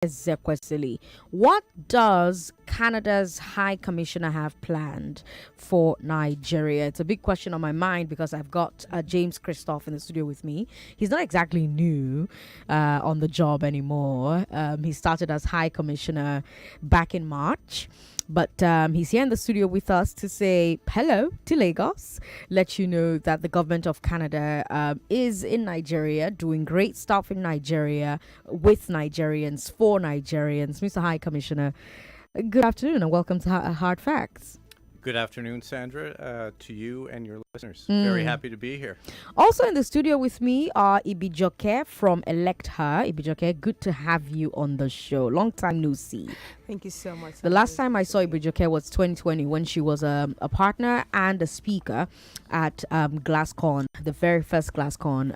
Ezekwesili. What does Canada's High Commissioner have planned for Nigeria? It's a big question on my mind because I've got James Christoph in the studio with me. He's not exactly new on the job anymore. He started as High Commissioner back in March. But he's here in the studio with us to say hello to Lagos, let you know that the government of Canada is in Nigeria, doing great stuff in Nigeria, with Nigerians, for Nigerians. Mr. High Commissioner, good afternoon and welcome to Hard Facts. Good afternoon, Sandra, to you and your listeners. Very happy to be here. Also in the studio with me are Ibijoke from Elect Her. Ibijoke, good to have you on the show. Long time no see. Thank you so much. The last time I saw Ibijoke was 2020 when she was a partner and a speaker at GlassCon, the very first GlassCon,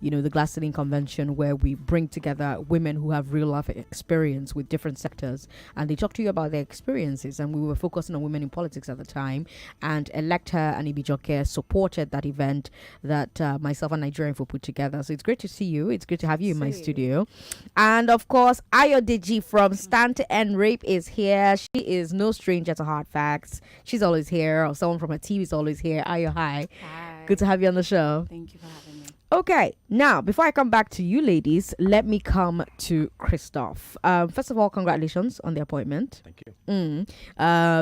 the Glass Ceiling Convention, where we bring together women who have real life experience with different sectors, and they talk to you about their experiences. And we were focusing on women in politics at the time, and Elect Her and Ibijoke supported that event that myself and Nigerian folk put together. So it's great to see you. It's great to have you in my studio. And of course, Ayodeji from Stand to End Rape is here. She is no stranger to Hard Facts. She's always here, or someone from her team is always here. Ayo, hi. Hi. Good to have you on the show. Thank you for having me. Okay, now before I come back to you ladies, let me come to Christoph. First of all, congratulations on the appointment. Thank you.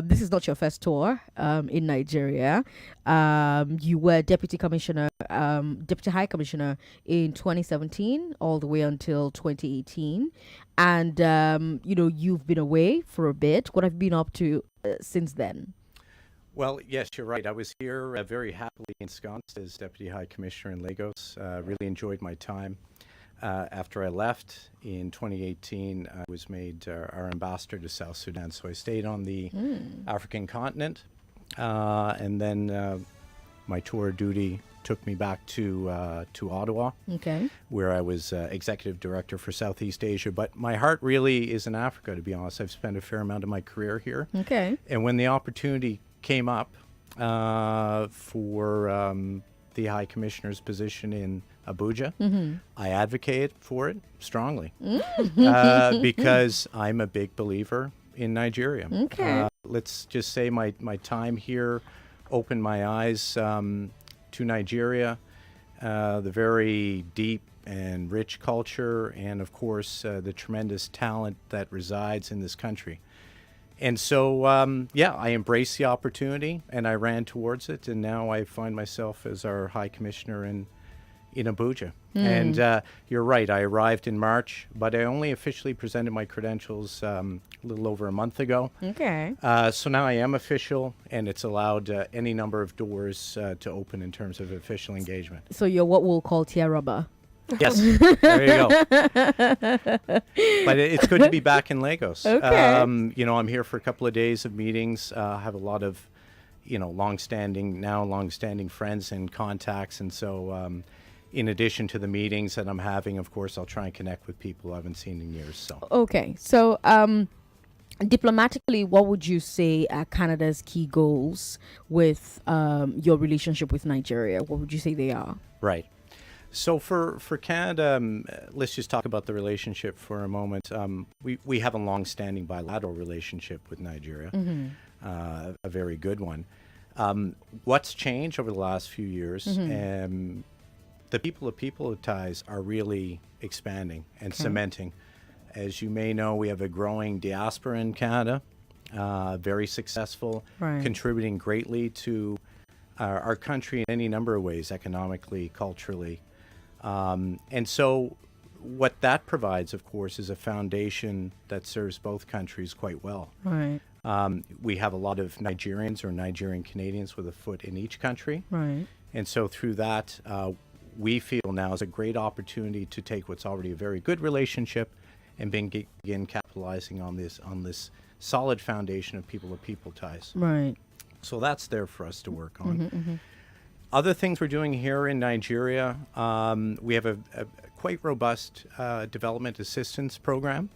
This is not your first tour in Nigeria. You were Deputy High Commissioner in 2017 all the way until 2018. And, you've been away for a bit. What have you been up to since then? Well, yes, you're right. I was here very happily ensconced as Deputy High Commissioner in Lagos. Really enjoyed my time. After I left in 2018, I was made our ambassador to South Sudan. So I stayed on the African continent. And then my tour duty took me back to Ottawa, where I was executive director for Southeast Asia. But my heart really is in Africa, to be honest. I've spent a fair amount of my career here. Okay. And when the opportunity came up for the High Commissioner's position in Abuja, I advocated for it strongly because I'm a big believer in Nigeria. Okay. Let's just say my time here opened my eyes to Nigeria, the very deep and rich culture, and of course the tremendous talent that resides in this country. And so, I embraced the opportunity and I ran towards it. And now I find myself as our High Commissioner in Abuja. And you're right, I arrived in March, but I only officially presented my credentials a little over a month ago. Okay. So now I am official, and it's allowed any number of doors to open in terms of official engagement. So you're what we'll call tier rubber. Yes, there you go. But it's good to be back in Lagos. Okay. I'm here for a couple of days of meetings. I have a lot of, long-standing friends and contacts. And so in addition to the meetings that I'm having, of course, I'll try and connect with people I haven't seen in years. So. Okay. So diplomatically, what would you say are Canada's key goals with your relationship with Nigeria? What would you say they are? Right. So for Canada, let's just talk about the relationship for a moment. We have a long-standing bilateral relationship with Nigeria, a very good one. What's changed over the last few years? The people-to-people ties are really expanding and cementing. As you may know, we have a growing diaspora in Canada, very successful, contributing greatly to our country in any number of ways, economically, culturally. And so what that provides, of course, is a foundation that serves both countries quite well. Right. We have a lot of Nigerians or Nigerian Canadians with a foot in each country. Right. And so through that, we feel now is a great opportunity to take what's already a very good relationship and begin capitalizing on this solid foundation of people-to-people ties. Right. So that's there for us to work on. Other things we're doing here in Nigeria, we have a quite robust development assistance program.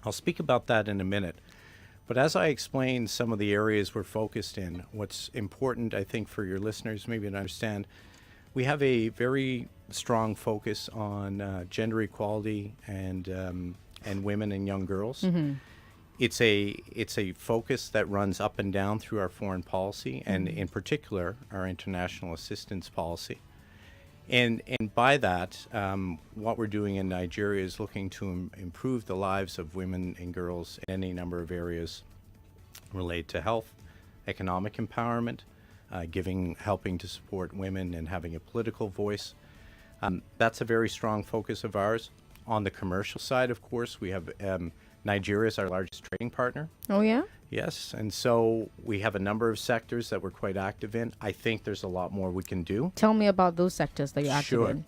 I'll speak about that in a minute. But as I explain some of the areas we're focused in, what's important, I think, for your listeners maybe to understand, we have a very strong focus on gender equality and women and young girls. It's a focus that runs up and down through our foreign policy, and in particular our international assistance policy. And by that, what we're doing in Nigeria is looking to improve the lives of women and girls in any number of areas related to health, economic empowerment, helping to support women and having a political voice. That's a very strong focus of ours. On the commercial side, of course, we have Nigeria is our largest trading partner. Oh, yeah? Yes, and so we have a number of sectors that we're quite active in. I think there's a lot more we can do. Tell me about those sectors that you're active in.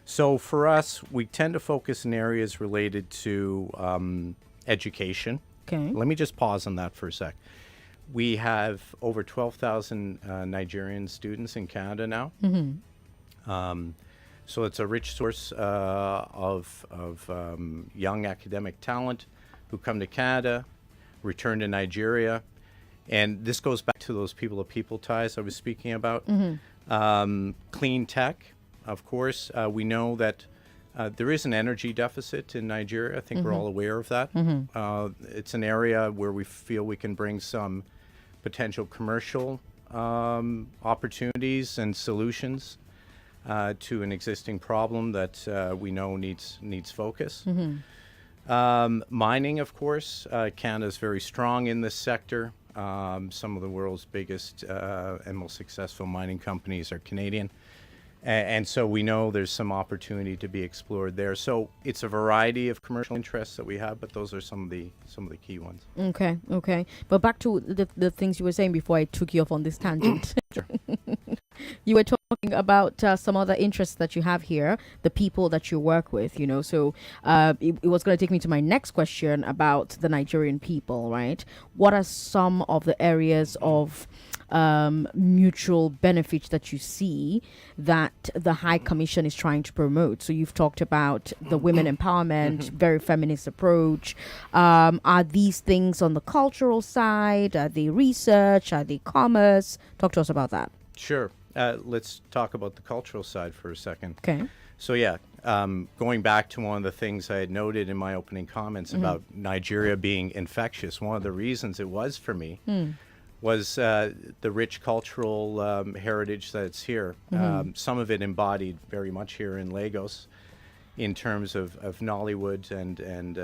So for us, we tend to focus in areas related to education. Okay. Let me just pause on that for a sec. We have over 12,000 Nigerian students in Canada now. So it's a rich source of young academic talent who come to Canada, return to Nigeria. And this goes back to those people-to-people ties I was speaking about. Clean tech, of course. We know that there is an energy deficit in Nigeria. I think we're all aware of that. It's an area where we feel we can bring some potential commercial opportunities and solutions to an existing problem that we know needs focus. Mining, of course. Canada's very strong in this sector. Some of the world's biggest and most successful mining companies are Canadian. And so we know there's some opportunity to be explored there. So it's a variety of commercial interests that we have, but those are some of the key ones. Okay. But back to the things you were saying before I took you off on this tangent. Sure. You were talking about some other interests that you have here, the people that you work with, you know. So it was going to take me to my next question about the Nigerian people, right? What are some of the areas of mutual benefits that you see that the High Commission is trying to promote? So you've talked about the women empowerment, very feminist approach. Are these things on the cultural side? Are they research? Are they commerce? Talk to us about that. Sure. Let's talk about the cultural side for a second. Okay. So yeah, going back to one of the things I had noted in my opening comments about Nigeria being infectious, one of the reasons it was for me was the rich cultural heritage that's here. Some of it embodied very much here in Lagos in terms of Nollywood and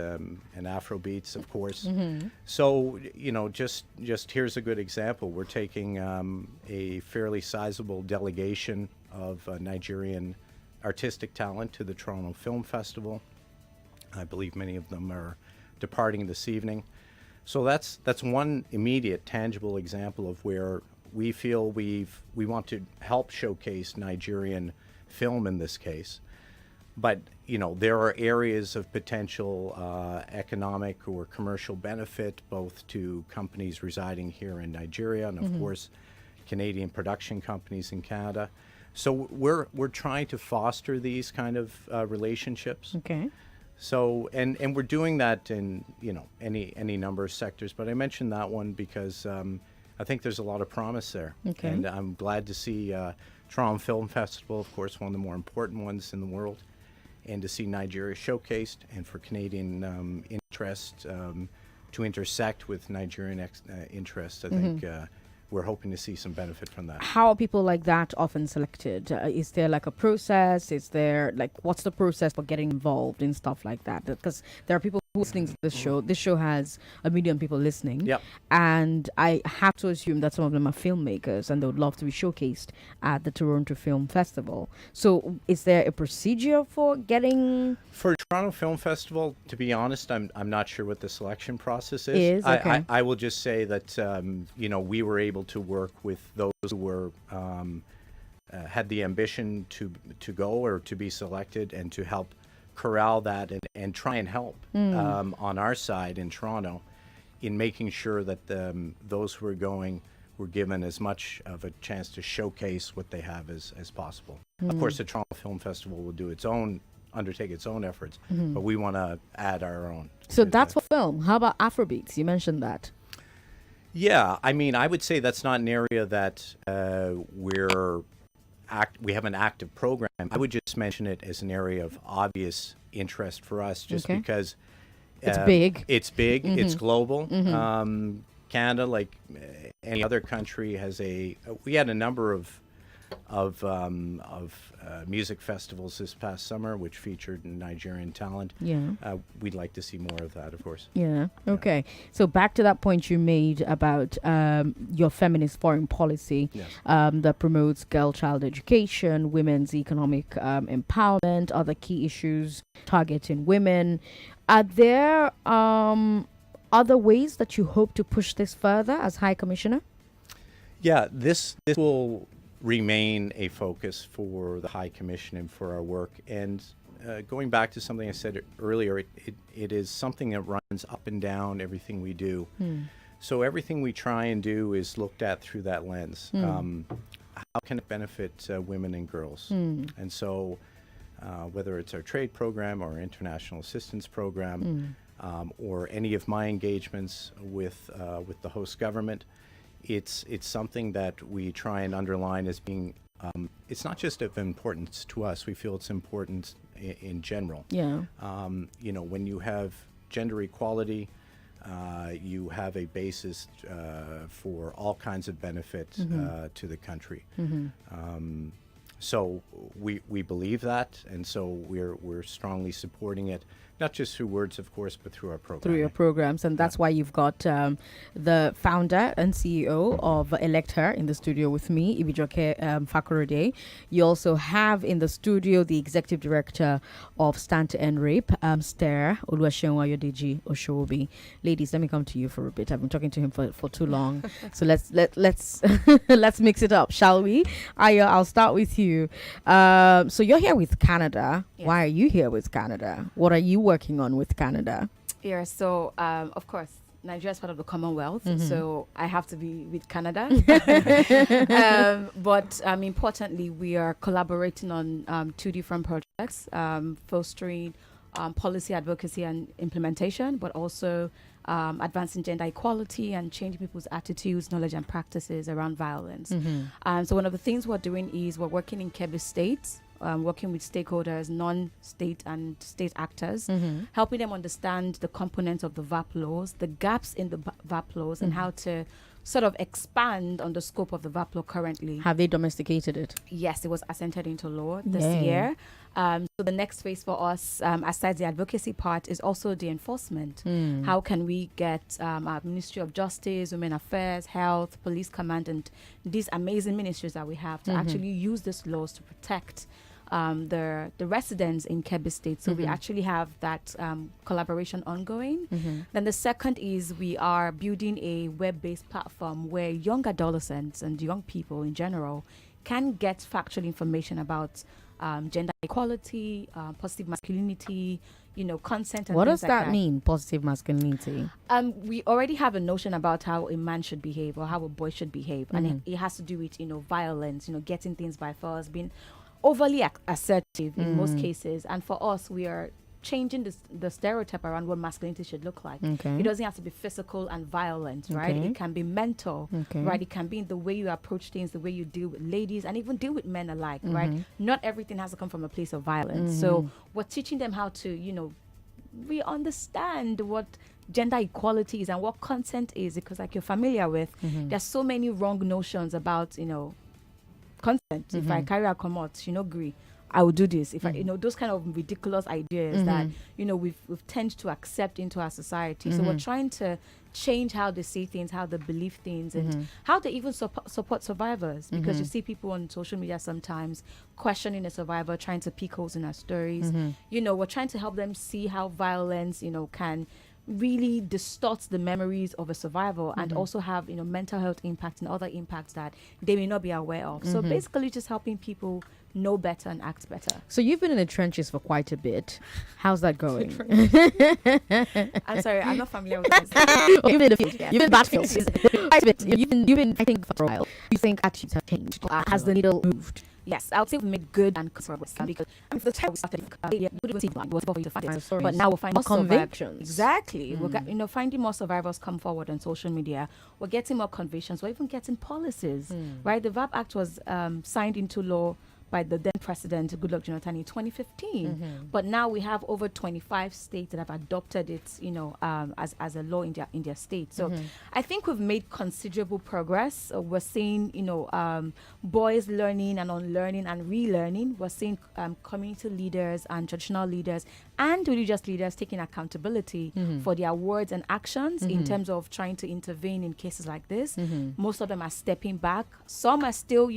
Afrobeats, of course. So, you know, just here's a good example. We're taking a fairly sizable delegation of Nigerian artistic talent to the Toronto Film Festival. I believe many of them are departing this evening. So that's one immediate, tangible example of where we feel we want to help showcase Nigerian film in this case. But, you know, there are areas of potential economic or commercial benefit both to companies residing here in Nigeria and, of course, Canadian production companies in Canada. So we're trying to foster these kind of relationships. Okay. So and we're doing that in, you know, any number of sectors. But I mentioned that one because I think there's a lot of promise there. Okay. And I'm glad to see Toronto Film Festival, of course, one of the more important ones in the world, and to see Nigeria showcased, and for Canadian interest to intersect with Nigerian interest. I think we're hoping to see some benefit from that. How are people like that often selected? Is there like a process? Is there like, what's the process for getting involved in stuff like that? Because there are people listening to this show. This show has 1 million people listening. Yep. And I have to assume that some of them are filmmakers and they would love to be showcased at the Toronto Film Festival. So is there a procedure for getting... For Toronto Film Festival, to be honest, I'm not sure what the selection process is. Okay. I will just say that, you know, we were able to work with those who were had the ambition to go or to be selected, and to help corral that and try and help on our side in Toronto in making sure that those who are going were given as much of a chance to showcase what they have as possible. Of course, the Toronto Film Festival will undertake its own efforts, but we want to add our own. So that's for film. How about Afrobeats? You mentioned that. Yeah, I mean, I would say that's not an area that we're we have an active program. I would just mention it as an area of obvious interest for us, just because it's big. It's big. It's global. Canada, like any other country, we had a number of music festivals this past summer, which featured Nigerian talent. Yeah. We'd like to see more of that, of course. Yeah. Okay. So back to that point you made about your feminist foreign policy that promotes girl-child education, women's economic empowerment, other key issues targeting women. Are there other ways that you hope to push this further as High Commissioner? Yeah, this will remain a focus for the High Commission and for our work. And going back to something I said earlier, it is something that runs up and down everything we do. So everything we try and do is looked at through that lens. How can it benefit women and girls? And so whether it's our trade program or our international assistance program, or any of my engagements with the host government, it's something that we try and underline as being, it's not just of importance to us, we feel it's important in general. Yeah. When you have gender equality, you have a basis for all kinds of benefit to the country. So we believe that, and so we're strongly supporting it, not just through words, of course, but through our programs. Through your programs, and that's why you've got the founder and CEO of Elect Her in the studio with me, Ibijoke Fakorode. You also have in the studio the executive director of Stand to End Rape, Stare Oluwaseun Ayodeji Oshobi. Ladies, let me come to you for a bit. I've been talking to him for too long, so let's let's mix it up, shall we? I'll start with you. So you're here with Canada. Yes. Why are you here with Canada? What are you working on with Canada? Yeah, so of course, Nigeria is part of the Commonwealth, so I have to be with Canada. But importantly, we are collaborating on two different projects, fostering policy advocacy and implementation, but also advancing gender equality and changing people's attitudes, knowledge, and practices around violence. So one of the things we're doing is we're working in Kebbi State, working with stakeholders, non-state and state actors, helping them understand the components of the VAP laws, the gaps in the VAP laws, and how to sort of expand on the scope of the VAP law currently. Have they domesticated it? Yes, it was assented into law this year. So the next phase for us, aside the advocacy part, is also the enforcement. How can we get our Ministry of Justice, Women Affairs, Health, Police Command, and these amazing ministries that we have to actually use these laws to protect the residents in Kebbi State. So we actually have that collaboration ongoing. Then the second is we are building a web-based platform where young adolescents and young people in general can get factual information about gender equality, positive masculinity, consent and what things does like that mean, positive masculinity? We already have a notion about how a man should behave or how a boy should behave, and it has to do with violence, getting things by force, being overly assertive in most cases. And for us, we are changing the stereotype around what masculinity should look like. It doesn't have to be physical and violent, right? It can be mental, right? It can be in the way you approach things, the way you deal with ladies, and even deal with men alike, right? Not everything has to come from a place of violence. So we're teaching them how to, re-understand what gender equality is and what consent is, because like you're familiar with, there's so many wrong notions about, consent. If I carry a comot, she no agree, I will do this. If I, those kind of ridiculous ideas that, we've tend to accept into our society. So we're trying to change how they see things, how they believe things, and how they even support survivors. Because you see people on social media sometimes questioning a survivor, trying to pick holes in our stories. We're trying to help them see how violence, can really distorts the memories of a survivor and also have mental health impacts and other impacts that they may not be aware of. So basically just helping people know better and act better. So you've been in the trenches for quite a bit. How's that going? I'm sorry, I'm not familiar with this. You've been in the field. You've been in battlefields. You've been fighting for a while. You think attitudes have changed? Has the needle moved? Yes, I would say we made good and progress because the time we started, it was for you to find it. But now we're finding more convictions. Exactly. We're finding more survivors come forward on social media. We're getting more convictions. We're even getting policies. Right? The VAP Act was signed into law by the then president Goodluck Jonathan in 2015, but now we have over 25 states that have adopted it, as a law in their state. So I think we've made considerable progress. We're seeing, boys learning and unlearning and relearning. We're seeing community leaders and traditional leaders and religious leaders taking accountability for their words and actions in terms of trying to intervene in cases like this. Most of them are stepping back. Some are still,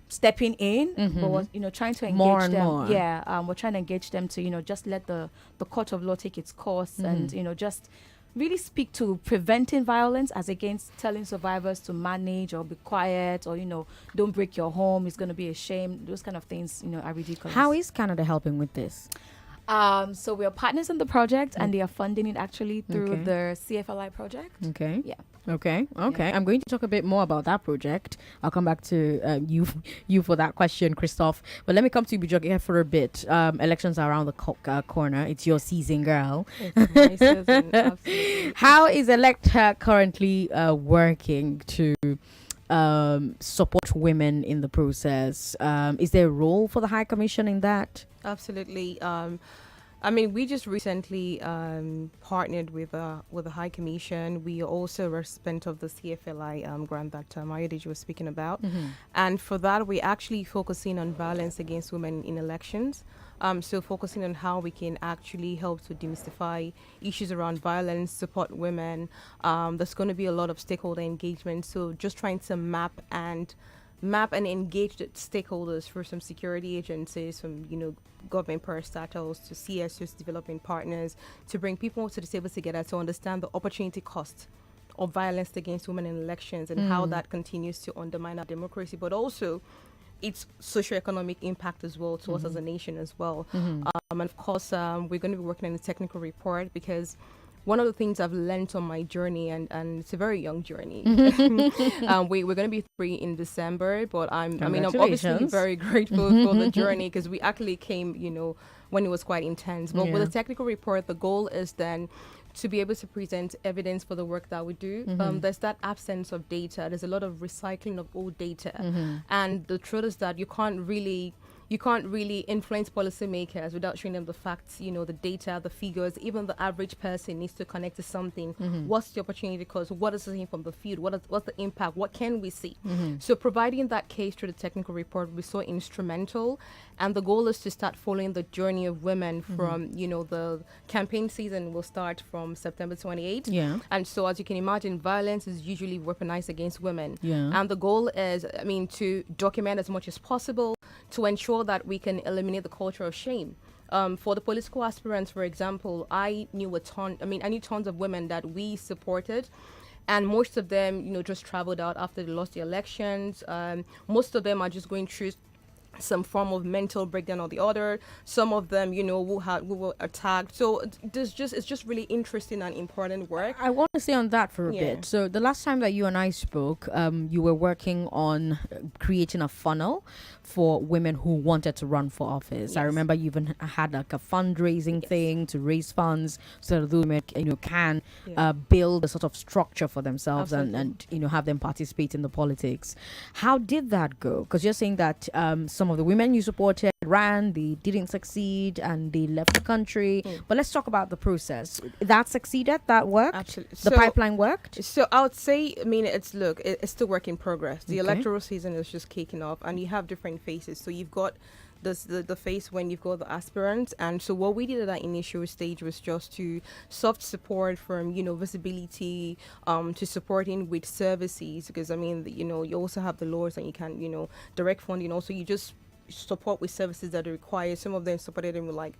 stepping in, but we're trying to engage more and them. More. Yeah, we're trying to engage them to just let the court of law take its course and just really speak to preventing violence as against telling survivors to manage or be quiet or don't break your home. It's going to be a shame. Those kind of things are ridiculous. How is Canada helping with this? So we are partners in the project and they are funding it actually through the CFLI project. Okay. Yeah. Okay. Yeah. I'm going to talk a bit more about that project. I'll come back to you for that question, Christophe. But let me come to you, Bijoke, for a bit. Elections are around the corner. It's your season, girl. It's my season, absolutely. How is Electa currently working to support women in the process? Is there a role for the High Commission in that? Absolutely. We just recently partnered with the High Commission. We are also a recipient of the CFLI grant that Ayodiji was speaking about. And for that, we're actually focusing on violence against women in elections. So focusing on how we can actually help to demystify issues around violence, support women. There's going to be a lot of stakeholder engagement. So just trying to map and engage the stakeholders for some security agencies, from government parastatals to CSOs, developing partners, to bring people to the table together to understand the opportunity cost of violence against women in elections and how that continues to undermine our democracy, but also its socioeconomic impact as well to us as a nation as well. And of course, we're going to be working on a technical report because one of the things I've learned on my journey, and it's a very young journey. We're going to be 3 in December, but I'm obviously very grateful for the journey because we actually came, when it was quite intense. But with the technical report, the goal is then to be able to present evidence for the work that we do. There's that absence of data. There's a lot of recycling of old data. And the truth is that you can't really influence policymakers without showing them the facts, the data, the figures. Even the average person needs to connect to something. What's the opportunity cost? What is it from the field? What's the impact? What can we see? So providing that case through the technical report will be so instrumental. And the goal is to start following the journey of women from, the campaign season will start from September 28th. Yeah. And so as you can imagine, violence is usually weaponized against women. Yeah. And the goal is, to document as much as possible to ensure that we can eliminate the culture of shame. For the political aspirants, for example, I knew tons of women that we supported. And most of them, just traveled out after they lost the elections. Most of them are just going through some form of mental breakdown or the other. Some of them, who were attacked. So it's just really interesting and important work. I want to stay on that for a bit. So the last time that you and I spoke, you were working on creating a funnel for women who wanted to run for office. Yes. I remember you even had like a fundraising thing to raise funds so that those women can build a sort of structure for themselves and have them participate in the politics. How did that go? Because you're saying that some of the women you supported ran, they didn't succeed and they left the country. But let's talk about the process. That succeeded? That worked? Absolutely. The pipeline worked? So I would say, it's still work in progress. The electoral season is just kicking off and you have different phases. So you've got the phase when you've got the aspirants, and so what we did at that initial stage was just to soft support from visibility to supporting with services, because you also have the laws and you can direct funding. Also, you just support with services that are required. Some of them supported them with like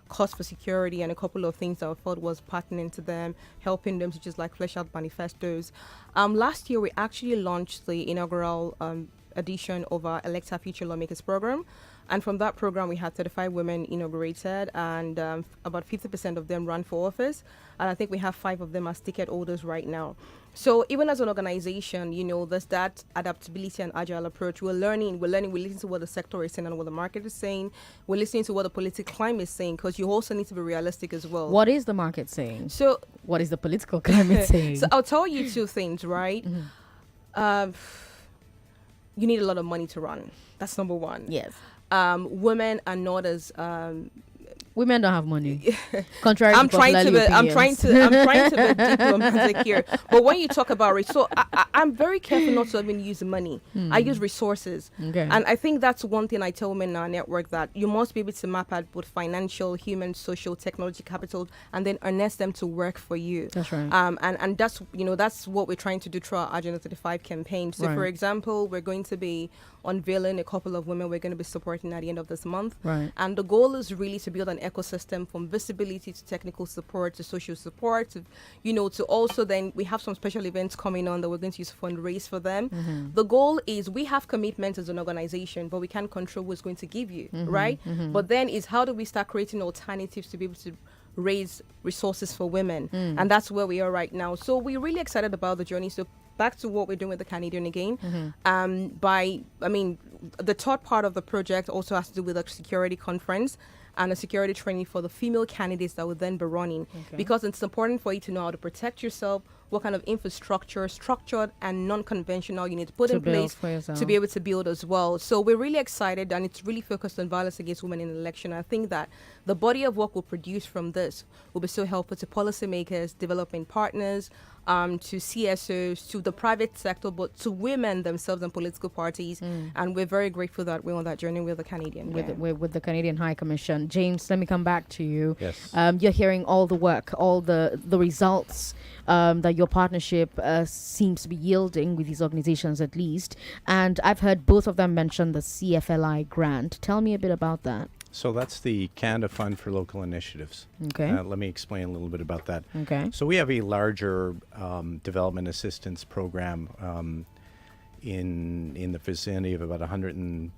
cost for security and a couple of things that I thought was partnering to them, helping them to just like flesh out manifestos. Last year we actually launched the inaugural edition of our Electa Future Lawmakers program. And from that program, we had 35 women inaugurated, and about 50% of them ran for office. And I think we have 5 of them as ticket holders right now. So even as an organization, there's that adaptability and agile approach. We're learning, we listen to what the sector is saying and what the market is saying. We're listening to what the political climate is saying, because you also need to be realistic as well. What is the market saying? So what is the political climate saying? So I'll tell you 2 things, right? You need a lot of money to run. That's number 1. Yes. Women are not as women don't have money. Contrary I'm to trying to popular be, I'm opinions. trying to be diplomatic here. But when you talk about it, so I'm very careful not to even use money. I use resources. Okay. And I think that's one thing I tell women in our network, that you must be able to map out both financial, human, social, technology capital, and then harness them to work for you. That's right. And that's, that's what we're trying to do through our Agenda 35 campaign. So Right. for example, we're going to be unveiling a couple of women we're going to be supporting at the end of this month. Right. And the goal is really to build an ecosystem from visibility to technical support to social support, to also then we have some special events coming on that we're going to use to fundraise for them. The goal is we have commitment as an organization, but we can't control who's going to give you, right? But then is how do we start creating alternatives to be able to raise resources for women? And that's where we are right now. So we're really excited about the journey. So back to what we're doing with the Canadian again. The third part of the project also has to do with a security conference and a security training for the female candidates that will then be running. Okay. Because it's important for you to know how to protect yourself, what kind of infrastructure, structured and non-conventional you need to put To in build place for yourself. to be able to build as well. So we're really excited, and it's really focused on violence against women in election. I think that the body of work we'll produce from this will be so helpful to policymakers, development partners, to CSOs, to the private sector, but to women themselves and political parties. And we're very grateful that we're on that journey with the Canadian. With the Canadian High Commission. James, let me come back to you. Yes. You're hearing all the work, all the results that your partnership seems to be yielding with these organizations at least. And I've heard both of them mention the CFLI grant. Tell me a bit about that. So that's the Canada Fund for Local Initiatives. Okay. Let me explain a little bit about that. Okay. So we have a larger development assistance program in the vicinity of about $120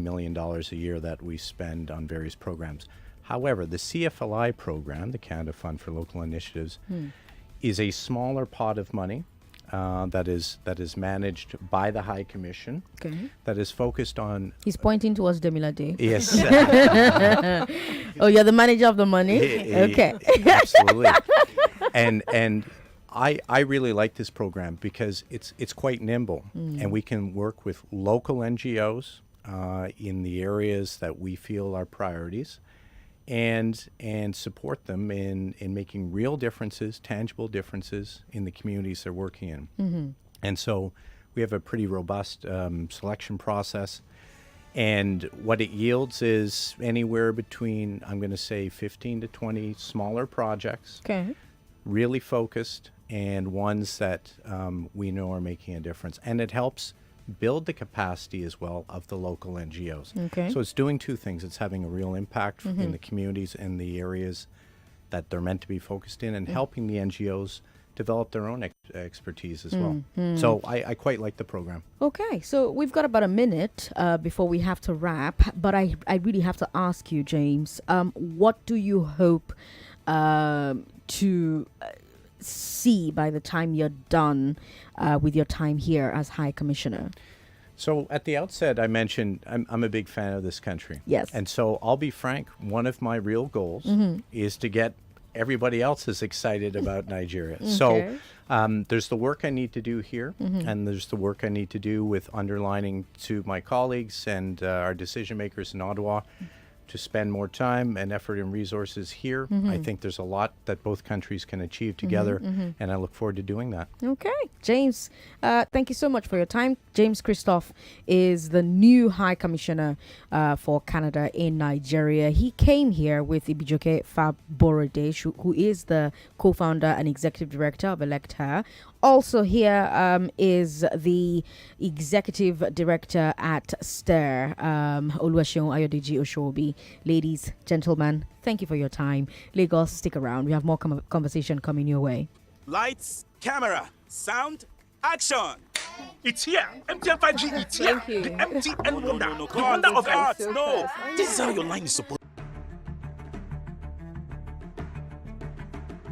million a year that we spend on various programs. However, the CFLI program, the Canada Fund for Local Initiatives, is a smaller pot of money that is managed by the High Commission, Okay. that is focused on... He's pointing towards Demilade. Yes. Oh, you're the manager of the money? Okay. Absolutely. And I really like this program because it's quite nimble, and we can work with local NGOs in the areas that we feel are priorities, and support them in making real differences, tangible differences in the communities they're working in. And so we have a pretty robust selection process. And what it yields is anywhere between, I'm going to say, 15 to 20 smaller projects, Okay. really focused, and ones that we know are making a difference. And it helps build the capacity as well of the local NGOs. Okay. So it's doing 2 things. It's having a real impact in the communities and the areas that they're meant to be focused in, and helping the NGOs develop their own expertise as well. So I quite like the program. Okay, so we've got about a minute before we have to wrap, but I really have to ask you, James, what do you hope to see by the time you're done with your time here as High Commissioner? So at the outset, I mentioned I'm a big fan of this country. Yes. And so I'll be frank, one of my real goals is to get everybody else is excited about Nigeria. Okay. So there's the work I need to do here, and there's the work I need to do with underlining to my colleagues and our decision makers in Ottawa to spend more time and effort and resources here. I think there's a lot that both countries can achieve together, and I look forward to doing that. Okay. James, thank you so much for your time. James Christophe is the new High Commissioner for Canada in Nigeria. He came here with Ibijoke Faborode, who is the co-founder and executive director of Elect Her. Also here is the executive director at STIR, Oluwaseun Ayodeji Oshobi. Ladies, gentlemen, thank you for your time. Lagos, stick around. We have more conversation coming your way. Lights, camera, sound, action! It's here. MTN 5G, it's here. Thank you. The MTN wonder. no, The wonder of This is hearts. so No. fast. This is how your line is supposed.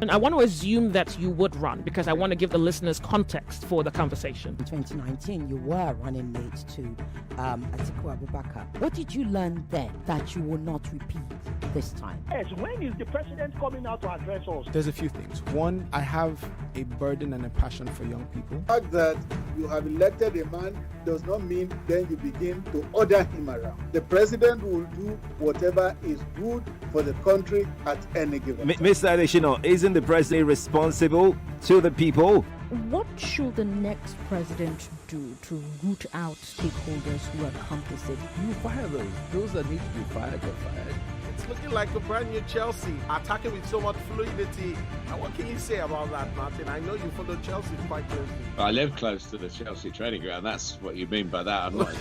And I want to assume that you would run because I want to give the listeners context for the conversation. In 2019, you were running mate to Atiku Abubakar. What did you learn then that you will not repeat this time? Yes, when is the president coming out to address us? There's a few things. One, I have a burden and a passion for young people. The fact that you have elected a man does not mean then you begin to order him around. The president will do whatever is good for the country at any given time. Mr. Adeshino, isn't the president responsible to the people? What should the next president do to root out stakeholders who are complicit? You fire those that need to be fired get fired. It's looking like a brand new Chelsea, attacking with so much fluidity. And what can you say about that, Martin? I know you follow Chelsea quite closely. I live close to the Chelsea training ground. That's what you mean by that. I'm not.